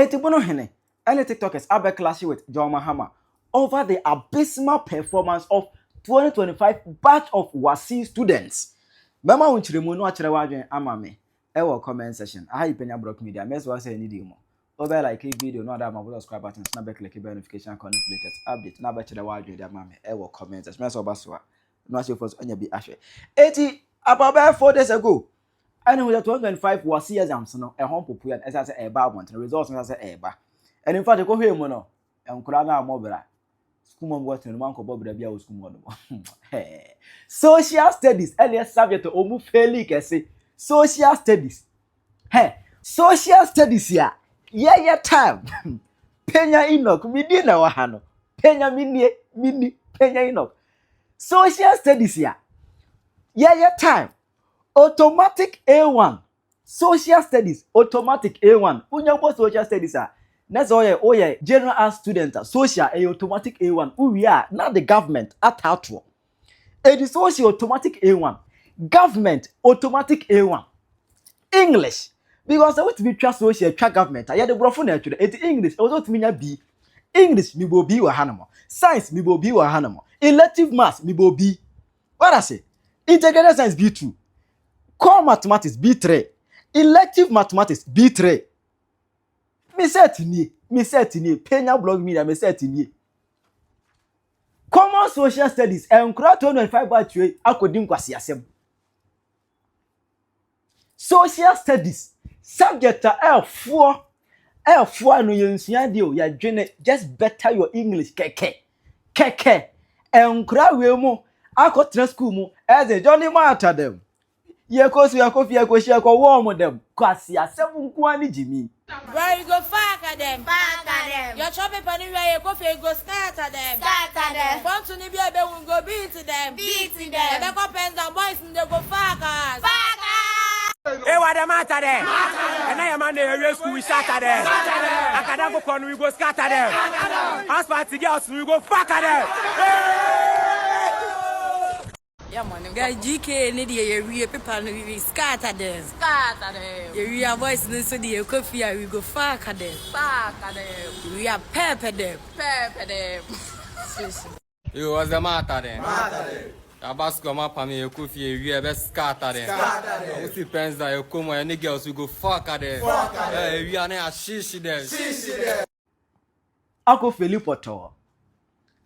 Bonohene, early TikTokers are clashing with John Mahama over the abysmal performance of 2025 batch of WASSCE students. Mama unchirimu no achire wadwen amame. Ewo comment section. Aha Penyah block media. Mess was say need mo. Over like a video no other my subscribe button, snap back like a notification connect latest update. Na ba chire wadwen dia mame. Ewo comment section. Mess obasoa. No as you first onya bi ahwe. Eti about 4 days ago. And with the 2025 WASSCE exams no e hon popo ya esa say e ba abont results no say e ba. And in fact, go here no. Enkura na amobra. School mom what no man ko bobra bia o school mom. Social studies earlier subject omu fairly kese. Social studies. Social studies ya. Yeah time. Penyah Enoch midi na wa ha no. Penyah mini Penyah Enoch. Social studies ya. Yeah time. Automatic A1. Social studies automatic A1. Unyambo social studies are. That's all yeah, general art student, social automatic A1. Who we are, not the government at outro. It is social automatic A1. Government automatic A1. English. Because I want to be trust social track government. I had the brofun actually. It English. Also to me B. English me bo B or hanamo. Science me bo B or hanamo. Elective maths me bo B. What I say? Integrated science B2. Core mathematics B3. Elective mathematics B3. Me certainly, Penyah blog media, me certainly. Common social studies, and 2025 batch akodim kwasi asem. Social studies, subject L4 no yensua de o ya dwene just better your English keke. Enkura we mu akotena school mu as a Johnny matter them. Ye kosi ya kofi ya koshi ya ko warm them. Kwasi asem nko ani jimi. Where you go fuck at them? Fuck at them. Your chopping penny where you go for go scatter them. Scatter them. Want to be a will go beat them. Beat them. They go pens and boys and they go fuck us. Fuck us. Hey, what the matter there? And I am on the rescue, we scatter them. I can't go corner, we go scatter them. As party girls, we go fuck at them. Yeah, man. Guy GK, need you people, we scatter them. Scatter them. We are voice, so the coffee, we go fuck at them. Fuck at them. We are pepper them. Pepper them. You was the matter then? Matter them. Tabasco map me you coffee, we are scatter them. Scatter them. You see pens that you come and the girls we go fuck at them. Fuck at them. We are not shishi them. Shishi them. Ako Felipe Poto.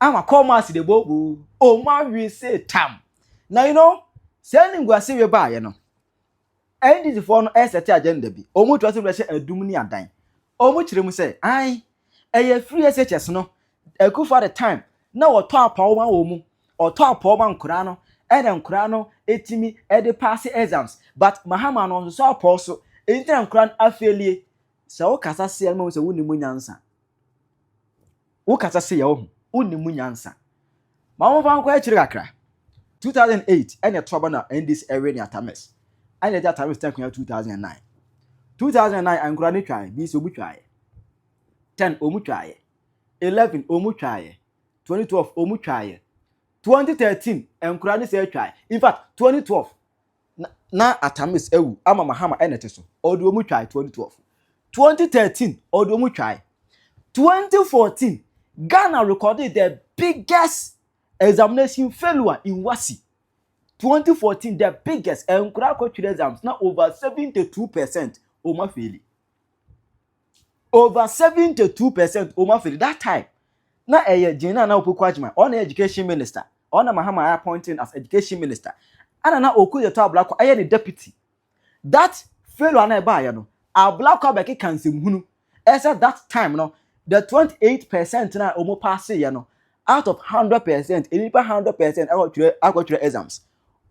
I'm a commerce the bobu. Oh my we say tam. Now you know, sending go see we buy, you know. And this for no set agenda bi. Omu to say bless adum ni adan. Omu chire mu say, "Ai, free SHS no. Eku for the time. Na wo to apawo ma wo mu. O to apawo ma nkura no. E na nkura no etimi e de pass exams. But Mahama no so apawo so. Enti nkura afelie. Se wo kasa se ma wo se woni mu nyansa. Wo kasa se ya wo. Woni mu nyansa. Ma wo fa nkwa chire kakra. 2008 and a trouble now in this area near Tamis. And at that time 2009. 2009 and granny try, be so much try. 10 omu try. 11 omu try. 2012 omu try. 2013 and granny say try. In fact, 2012 na Atamis ewu ama Mahama eneteso. Odu omu try 2012. 2013 odu omu try. 2014 Ghana recorded the biggest examination failure in WASSCE. 2014, the biggest and exams now over 72% Oma fail. Over 72% Oma fail. That time, na Jina na Upukwajima, on education minister, on Mahama appointing as education minister, and na Oku the black I the deputy. That failure na buy no. Our black beki kansim hunu. As at that time no, the 28% na Omo pass no. Out of 100%, 100% I got your exams.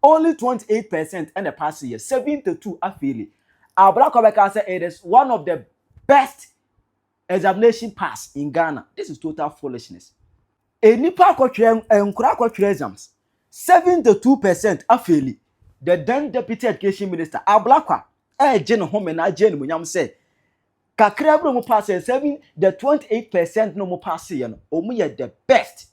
Only 28% and the past year, 72 affiliate. Our black Quebec say it is one of the best examination pass in Ghana. This is total foolishness. Any park exams, 72% affiliate. The then deputy education minister, our black Jen home and Jen Munyam say. Kakrabro mo pass 7 the 28% no mo pass here no omu ye the best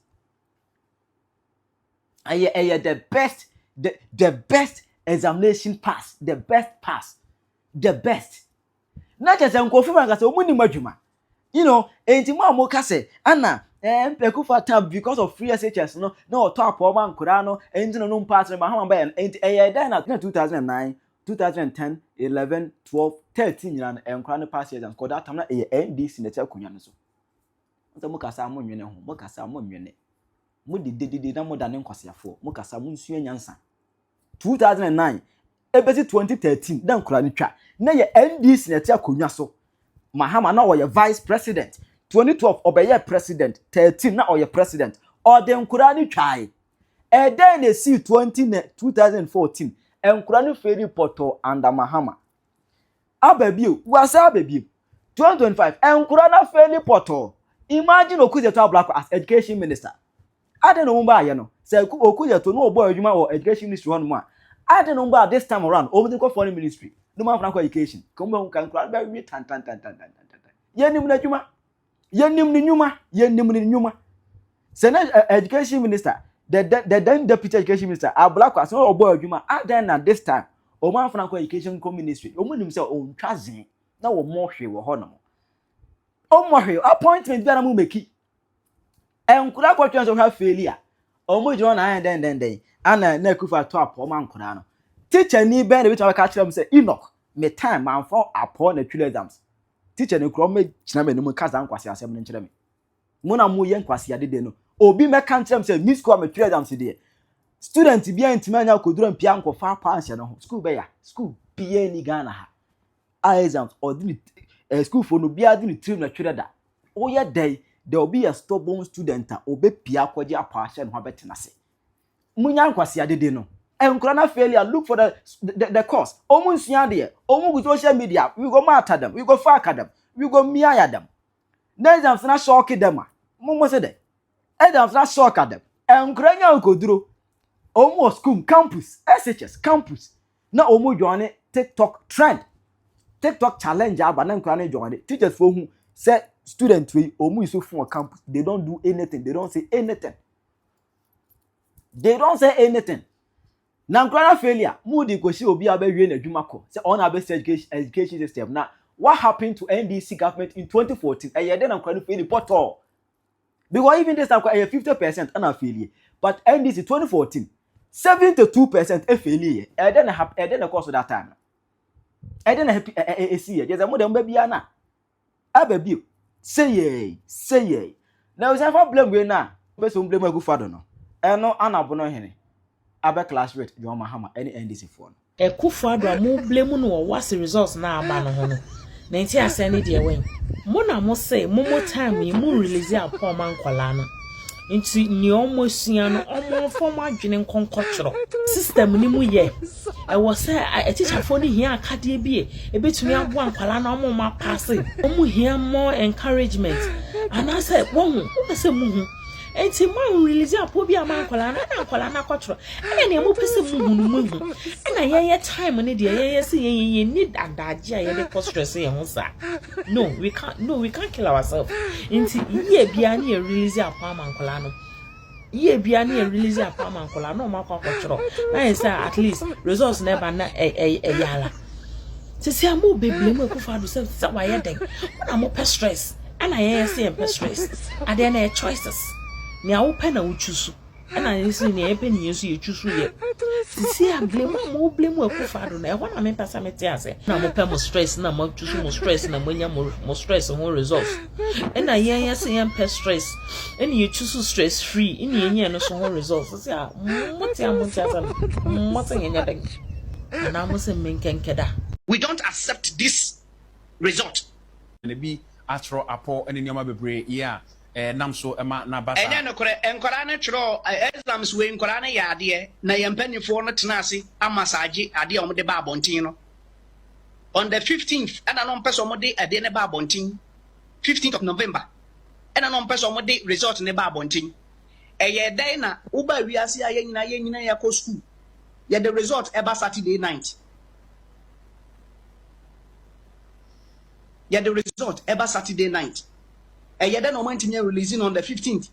the best the best examination pass the best pass the best not just enkofi man ka say omu ni madwuma You know, enti mo kase ana mpeku for time because of free SHS no top man kura no enti no pass Mahama ba enti then na 2009 2010 11 12 13 nyina enkura no pass exams ko that time na NDC na takunya no so nta mo kasa mo nwene ho mo kasa mo nwene mo didididi na mo da ne nkwasiafo mo kasa mo nsuo nyansa 2009 ebesi 2013 dan kura ni twa na NDC na takunya so Mahama na oye vice president 2012 obeye president 13 na oye president odenkura ni twai then they see 2014 enkura ni feri poto under Mahama ababiu wasa ababiu 2025 enkura na feri poto imagine Okuzeto Black as education minister ade no mba aye no say Okuzeto no obo adwuma wo education ministry hono ma ade no mba this time around obi ko foreign ministry no man franco education kombe kan kura ba wi tan yenim na adwuma yenim ni nyuma senate education minister the then deputy education minister Black as no obo adwuma ade na this time o man franco education ministry o munim say o ntwazen na wo mo hwe wo hono o mo hwe appointment bi na mo meki enkura kwatwan so ha failure o mo jiro na den ana na kufa top o man kura no teacher ni ben de bitwa ka kire am say Enoch me time man for upon na three exams teacher ni kro me china me no kaza nkwase asem no nkire me mo na mo ye nkwase adede no obi me kan kire am say miss ko me three exams de student bi antima nya kodura mpia nkofa panse no school be ya school pia ni Ghana ha exams or school for no bia di trim na three da o ye day there will be a stubborn student obe pia kwaje apashe no betena se munya nkwase adede no enkura na failure look for the cause omu nsua de omu go social media we go matter them we go fuck them we go miaya them exams na shock them mo say de exams na shock them enkura nya nkoduro omu school campus SHS campus na omu join TikTok trend TikTok challenge aba na enkura na join teachers for who say student we omu iso fun campus they don't do anything they don't say anything na nkura failure mudi ko si obi abawie na adwuma ko say on abest education system na what happened to NDC government in 2014 then nkura failure portal because even this time 50% ana failure but NDC 2014 72% failure then course that time then happy see just mo dem ba bia na ababi say ye now we say blame we na be so blame Akufo-Addo no eno ana Bonohene abe class rate John Mahama any NDC for Akufo-Addo amu blame no WASSCE results na aba no ho no na nti asene de wen mo na mo say mo time mu release apom ankwala no nti ni omo sua no omo form adwene nkonkotro system ni mu ye e wo say a teacher for ni hia akade bi e betumi abo ankwala na omo ma pass omo hia more encouragement and I say won o say mu hu enti man release apom bi amankwala na ankwala na kwotro e na mo pese mu hu na ye time ni de ye say ye need adaje a ye dey cause stress ye ho sa no we can't kill ourselves enti ye bia na ye release apom ankwala no ye bia na ye release apom ankwala no ma kwotro na say at least results never na yala sisi amu beble mu Akufo-Addo say wa ye den na mo pe stress ana ye say pe stress ade na choices ni a wo pe na wo chusu ana ye say ni e pe ni yesu ye chusu ye sisi a blame Akufo-Addo na e ho na me pesa me te ase na mo pe mo stress na mo chusu mo stress na mo nya mo stress ho results ana ye say ye pe stress ani ye chusu stress free ani ye nya no so ho results sisi a mo te asa mo te nya den na mo se menkenkeda. We don't accept this result. Be atro apo and nyama bebre yeah nam so ema na basa ene no kore enkora na tro exams we enkora na yade na yempanifo no tenase amasaje ade o de ba abontin no on the 15th and no person mo de ade ne ba abontin 15th of November and no person mo de result ne ba abontin eye day na uba wiase aye nyina ya ko school ye the result eba Saturday night. Yeah, the result ever Saturday night. And yeah, then no man to releasing on the 15th.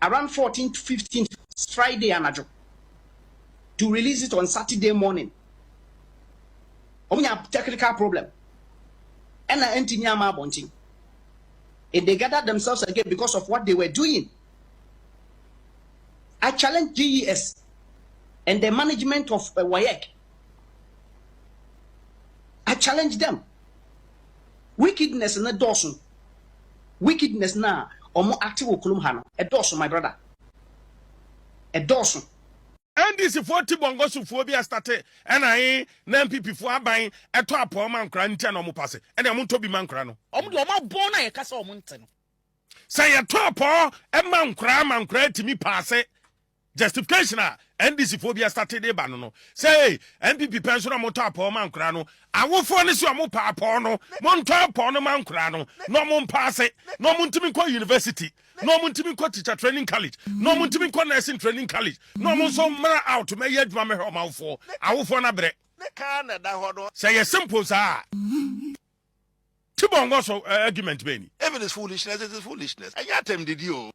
Around 14th, 15th, Friday anajo. To release it on Saturday morning. Only a technical problem. And I engineer my bunting. And they gathered themselves again because of what they were doing. I challenge GES and the management of WAEC. I challenge them. Wickedness na Dawson. Wickedness na omo active okulum hano. A Dawson, my brother. A Dawson. And this is 40 bongosu phobia started. And I NPP for buying a top of man cranty and omopasse. And I want to be man crano. Born a castle mountain. Say a top a man cry to me passe. Justification and this phobia started a banono. Say NPP pension motor poor man crano. I will furnish your mopa porno, Monta porno man crano, no mon passe, no Montimiko University, no Montimiko teacher training college, no Montimiko nursing training college, no mon so mara out to make your drummer or mouth for. I will for a break. Say a simple sir. Tibongoso argument, Benny. Evidence foolishness is foolishness. I got him, did you?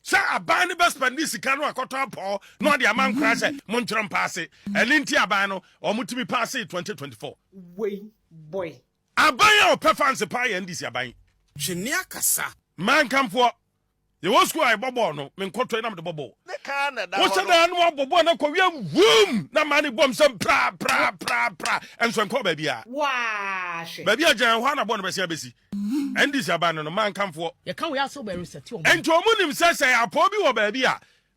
Sir, a band best pandisi cano a cotton paw, no the amount crash, Montron passe, a linty abano, or Mutimi passe 2024. Way, boy. I buy our performance pie and this yabai. Shiniakasa. Man come for the was who I bobo no, men quarter the bobo. What's the animal bobo no Korean womb? No money bomb some pra, and some call baby. Wash. Baby, I jan one about Bessie. And this abandon no man come for. You can't also be reset. And to a moon says, I probably or baby.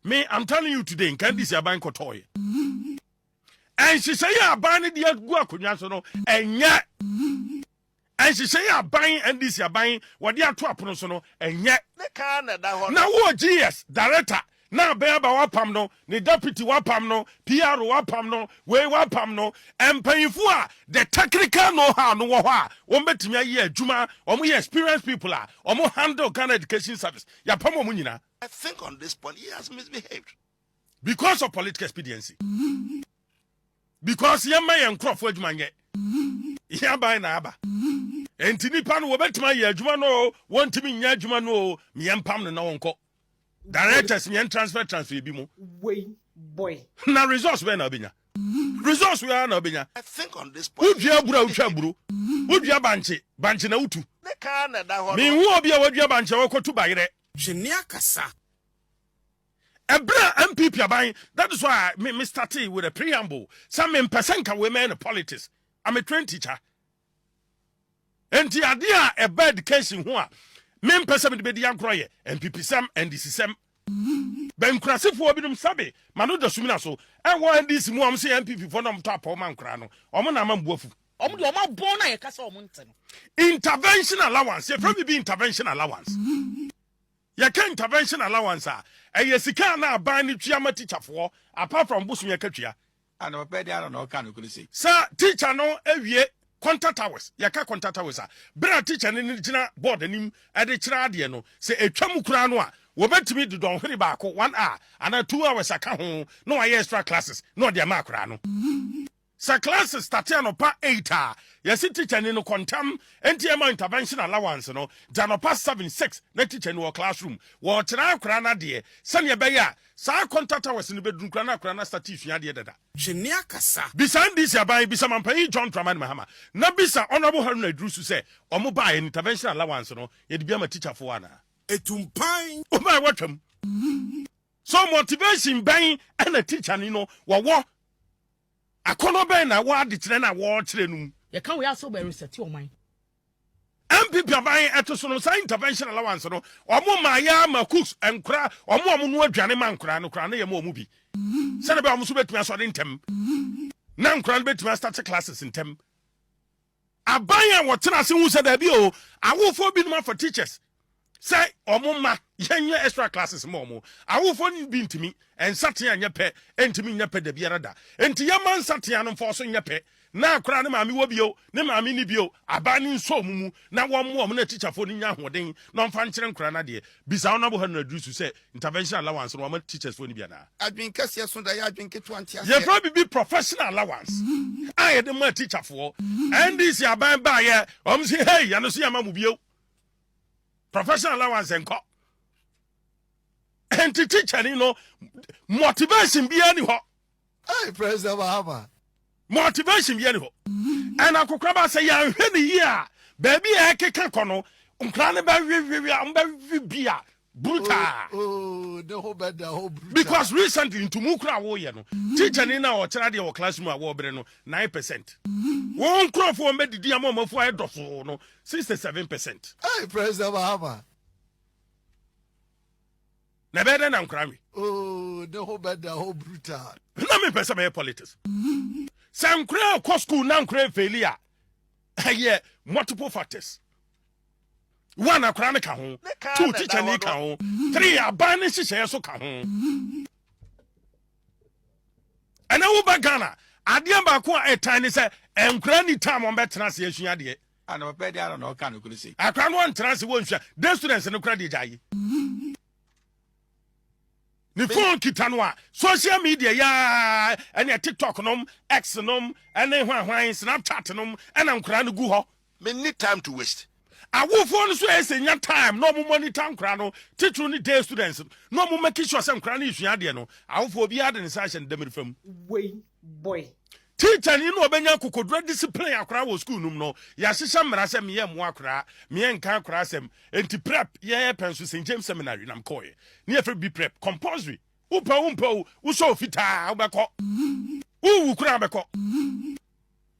Me, I'm telling you today, can this a bank or toy? And she say, I ban it yet go kunyasono, and yet. And she say, I buying and this you're buying what they are to a and yet. Now, what GS, director. Now, bear about wapam no, the deputy wapam no, PR wapam no, way wapam no, and paying for the technical know-how no wa. One bet me a year, Juma, or more experienced people are, or more handle kind of education service. Ya pomo munina. I think on this point he has misbehaved. Because of political expediency. Because young man and crop for Juma yet. Ya by Naba. And Tinipan will bet my year, Juma no, want to be near Juma no, me and Pam no uncle. Directors me and transfer bimo. Way, boy. Na resource we na obinya. Resource we na obinya. I think on this point. Udua bura utwaburu. Udua banche na utu. Me hu obi a wadua banche wakotu bayire. Shiniakasa. Ebra MPP aban. That is why me started with a preamble. Some person can women in politics. I'm a trained teacher. Enti adia a bad education ho a men person be di ankroye MPP sam and this sam ben krasefo bi dum sabe mano da sumina so e wo this mu am say MPP for no top o man kra no o mo na ma mbuafu O mo de o ma bon na ye kasa o mo nte no intervention allowance ye from be intervention allowance ye can intervention allowance a ye sika na ban ni tuama teacher for apart from busum ye katua and o pe dia no kan ko say sir teacher no awie contact hours yaka contact hours bra teacher ni gina board anim e de kira ade no se etwam kura no a wo betimi de don hwere ba ko 1 hour and 2 hours aka ho no wa extra classes no de ma kura no sa classes start no pa 8 hour yes teacher ni no kontam enti intervention allowance no jano pa 7-6 na teacher no classroom wo kira kura na de sane be ya sa contact hours ni bedun kura na start ifia de dada Shiniakasa. Bisan this yabai bisa mampai John Traman Mahama. Na bisa honorable Haruna Idrusu say omo buy an intervention allowance no ye de biama teacher for ana. Etumpan. O my watcham. So motivation ban and a teacher ni no wo akono ben na wa de kire na wo kire num. Ye can we also be reset your mind. MPP aban eto so no sa intervention allowance no omo ma ya ma cooks enkra omo no aduane man kra no ye ma omo bi. Send about Musu between us in tem. Nan crown between start classes in tem. Abaya what who said there be I will for be for teachers. Say omuma yenye extra classes momo. I will for be to me and satia and yape and to me yape de biarada. And to your man satia and force in yape. Na kra ne mami wobio ne mami ni bio abani so mumu na wo mo na teacher for ni nya hoden no mfa nkyere nkra na de bisa ona bo ha na dusu say intervention allowance no ma teachers for ni bia na Adwin kase so da ya adwin ketu antia ye probably be professional allowance I had my teacher for and this ya ban ba ye say hey ya no so ya ma mu bio professional allowance enko and the teacher you know motivation bia ni ho Hey President Mahama. Motivation bi ene ho and akokraba say ya hwe ne yi a baby e keka kono Unkran be bia brutal. Oh, the whole bed, the whole brutal. Because recently into Mukra wo ye no. Teacher ni na o try dey o classroom a wo bre no 9%. One crop for me di amom for edofo no 67%. Hey, President Mahama. Na be na nkrami. Oh, the whole bed, the whole brutal. Na me pesa me politics. Some crowd ko school na nkra failure. Yeah, multiple factors. One akra ne ka ho, two teacher ne ka ho, three aban ne hihye so ka ho. Ana wo ba Ghana, ade ba ko a etan ne se enkra ni time on betena se asua de. Ana ba pe dia na o ka no kunu sei. Akra no ntena se wo nhwa. The students ne kra de jaye. Ni phone kita no a social media ya ene TikTok nom, X nom, ene hwan Snapchat nom, ena nkra no gu ho. Me need time to waste. Awofo no so esenya time no mo monitor nkra no teacher ni day students no mo make sure say nkra no isua de no awofo bi ade ne session dem fam Way boy. teacher ni no obenya kokodro discipline akra wo school num no ya hyehyɛ mmara sɛ meyɛ mo akra meyɛ nka akra sɛm enti prep yɛ penso St James seminary nam koye ne yɛ be prep compulsory upa wo so fitaa wobɛkɔ wo kura bɛkɔ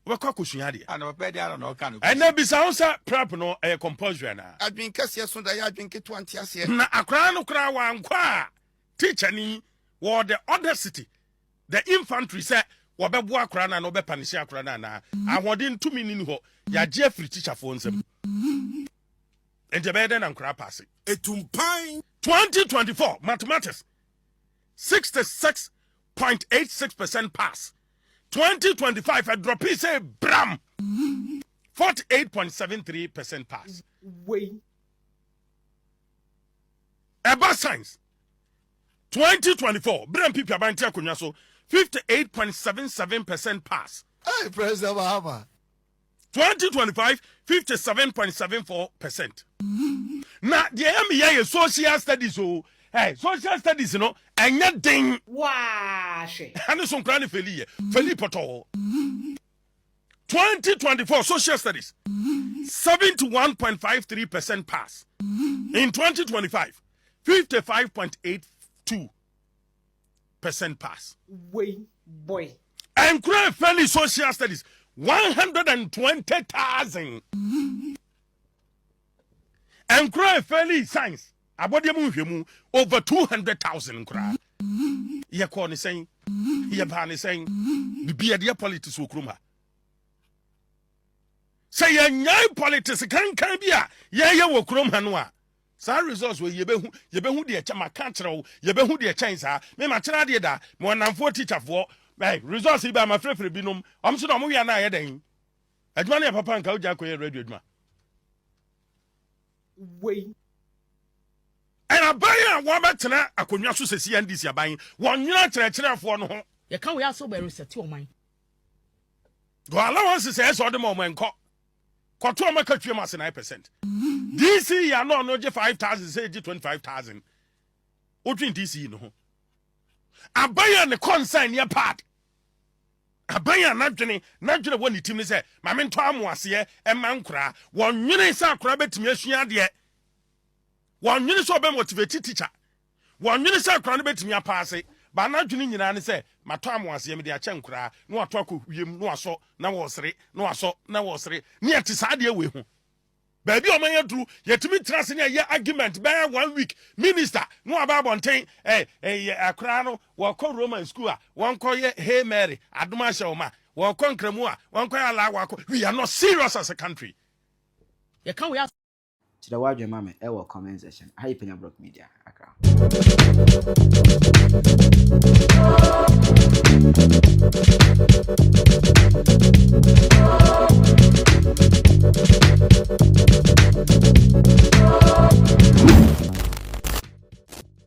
wobɛkɔ akosua de Ana ba pe dia na o ka no. ɛna bisa wo sɛ prep no ɛyɛ compulsory na Adwin kase so da ya adwin keto antiase. na akra no kra wa nkwa teacher ni wo the other city the infantry say wo bɛbo akra na no bɛpanish akra na ahoden tumi ni ho ya je free teacher for nsem enje be den akra pass Etumpan 2024 mathematics 66.86% pass 2025 a drop say bram 48.73% pass Way. Eba science 2024 bram people abanti akonya so 58.77% pass Hey, President Mahama. 2025 57.74%. Na the MBA social studies social studies no enya ding WASSCE. ane so nkra ne feli poto 2024 social studies 71.53% pass in 2025 55.82% pass Way boy. and crime fairly social studies 120,000 and crime fairly science abodiamu hwemu over 200,000 crime ye call ni saying ye ba ni saying bibia de politics okruma say ye nyai politics kan bia ye wo krom ha no a sa results we ye behu de echa maka kyerɛw ye behu de echa nsa me ma kyerɛ de da me wonamfo teacher fo results iba ma frefre binom so na mo wi na ye den adwuma na papa nka uja koye radio adwuma Way. and abaya wa betena akonwa so sesi ndisi aban wonwena kyerɛkyerɛfo no ho You can't we also be reset your mind. go allowance say so de mo enko kwato amaka twem ase 9%. DC ya no je 5,000 say je 25,000. Otwin DC no ho. Abaya ne concern ya part. Abaya nadwene woni tim ne say ma me nto amoase e man kura wonwene sa kura betimi asua de wonwene so be motivate teacher wonwene sa kura ne betimi apaase ba nadwene nyina ne say mato amoase me de ache nkura no ato akohiem no aso na wo sere no aso na wo sere ne ati sa de we ho baby o man yadru yetimi trase ne ye argument by 1 week minister no aba bonten akra no wo ko Roman school a won ko ye hey Mary adoma hye won ko nkramu a won ko ala wa ko we are not serious as a country You can't we also To the word your mama, comment section. How you Penyah Brook Media, Accra.